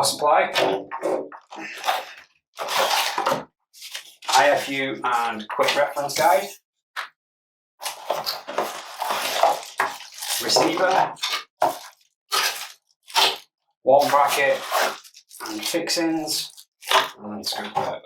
power supply, IFU and quick reference guide, receiver, wall bracket and fixings, and screwdriver.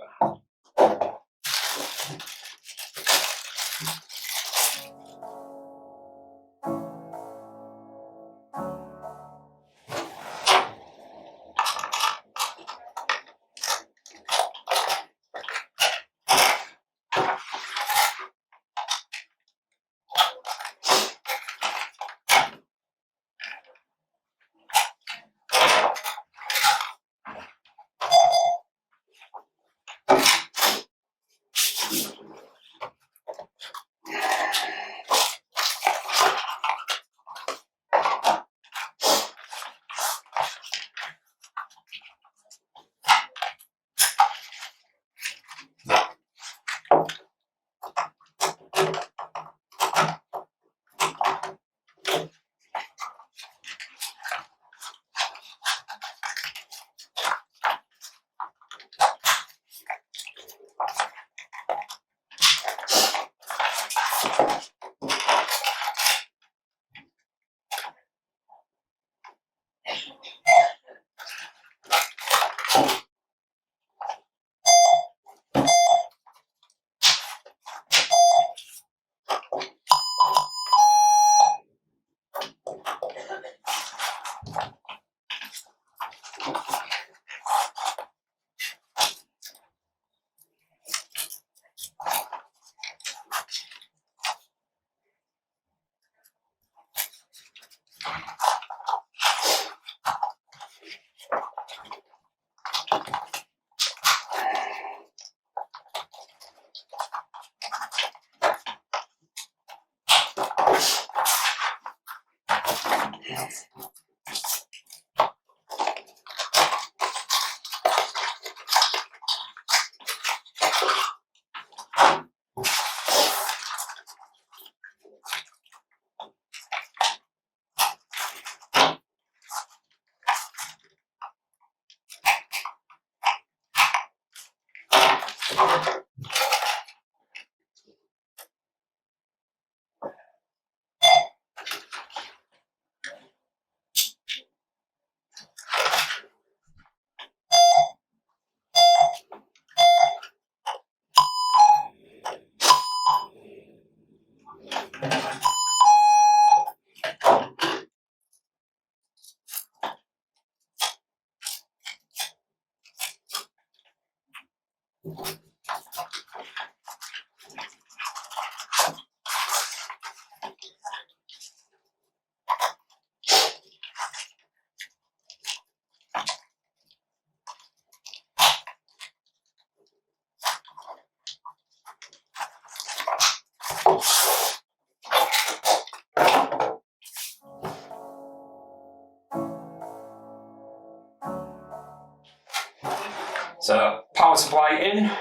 So power supply in.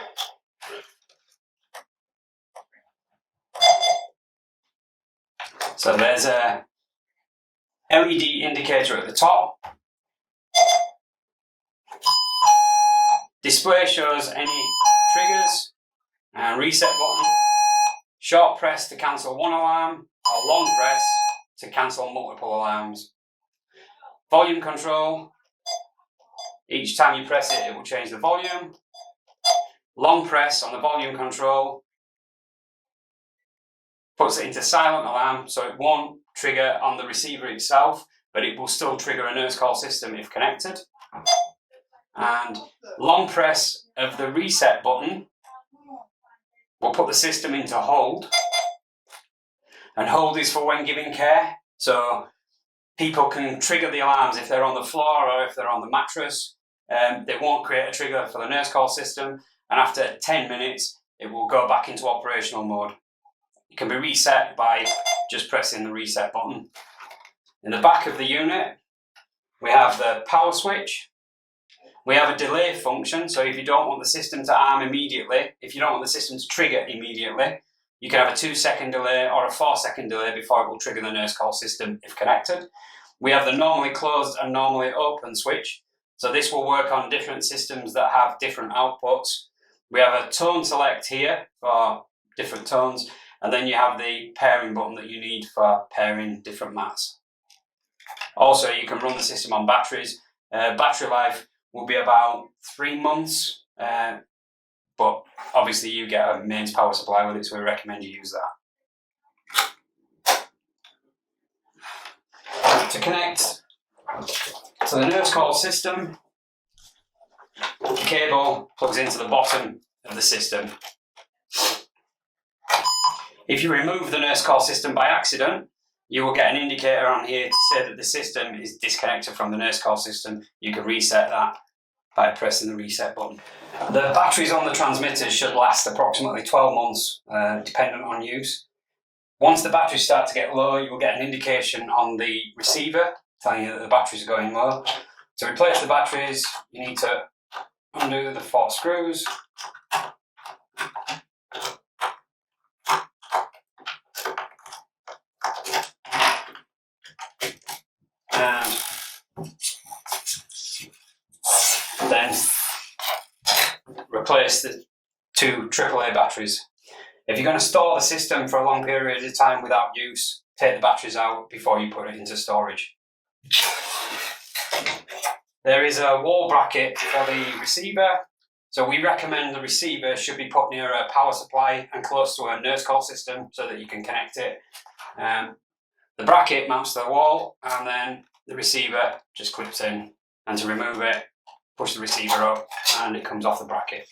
So there's a LED indicator at the top. Display shows any triggers and reset button. Short press to cancel one alarm, or long press to cancel multiple alarms. Volume control. Each time you press it, it will change the volume. Long press on the volume control puts it into silent alarm, so it won't trigger on the receiver itself, but it will still trigger a nurse call system if connected. And long press of the reset button will put the system into hold. And hold is for when giving care. So people can trigger the alarms if they're on the floor or if they're on the mattress. They won't create a trigger for the nurse call system, and after 10 minutes it will go back into operational mode. It can be reset by just pressing the reset button. In the back of the unit we have the power switch. We have a delay function, so if you don't want the system to arm immediately, if you don't want the system to trigger immediately, you can have a 2-second delay or a 4-second delay before it will trigger the nurse call system if connected. We have the normally closed and normally open switch. So this will work on different systems that have different outputs. We have a tone select here for different tones, and then you have the pairing button that you need for pairing different mats. Also, you can run the system on batteries. Battery life will be about 3 months, but obviously you get a mains power supply with it, so we recommend you use that. To connect to the nurse call system, the cable plugs into the bottom of the system. If you remove the nurse call system by accident, you will get an indicator on here to say that the system is disconnected from the nurse call system. You can reset that by pressing the reset button. The batteries on the transmitters should last approximately 12 months, dependent on use. Once the batteries start to get low, you will get an indication on the receiver telling you that the batteries are going low. To replace the batteries, you need to undo the 4 screws. And then replace the 2 AAA batteries. If you're going to store the system for a long period of time without use, take the batteries out before you put it into storage. There is a wall bracket for the receiver, so we recommend the receiver should be put near a power supply and close to a nurse call system so that you can connect it. The bracket mounts to the wall, and then the receiver just clips in, and to remove it, push the receiver up and it comes off the bracket.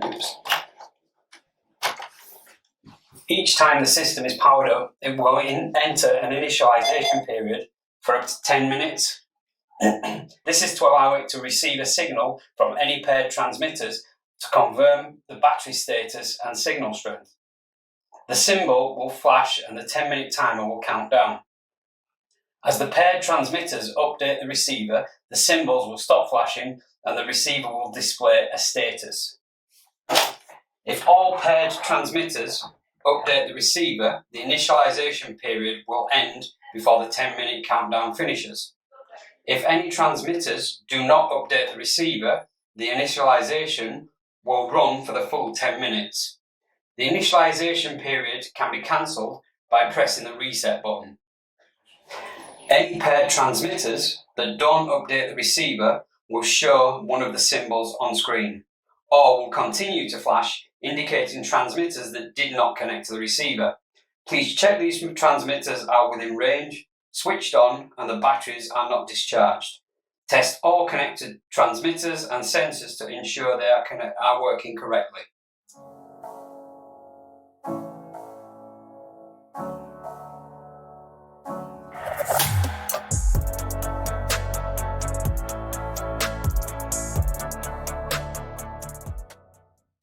Oops. Each time the system is powered up, it will enter an initialization period for up to 10 minutes. This is to allow it to receive a signal from any paired transmitters to confirm the battery status and signal strength. The symbol will flash and the 10-minute timer will count down. As the paired transmitters update the receiver, the symbols will stop flashing and the receiver will display a status. If all paired transmitters update the receiver, the initialization period will end before the 10-minute countdown finishes. If any transmitters do not update the receiver, the initialization will run for the full 10 minutes. The initialization period can be cancelled by pressing the reset button. Any paired transmitters that don't update the receiver will show one of the symbols on screen, or will continue to flash, indicating transmitters that did not connect to the receiver. Please check these transmitters are within range, switched on, and the batteries are not discharged. Test all connected transmitters and sensors to ensure they are working correctly.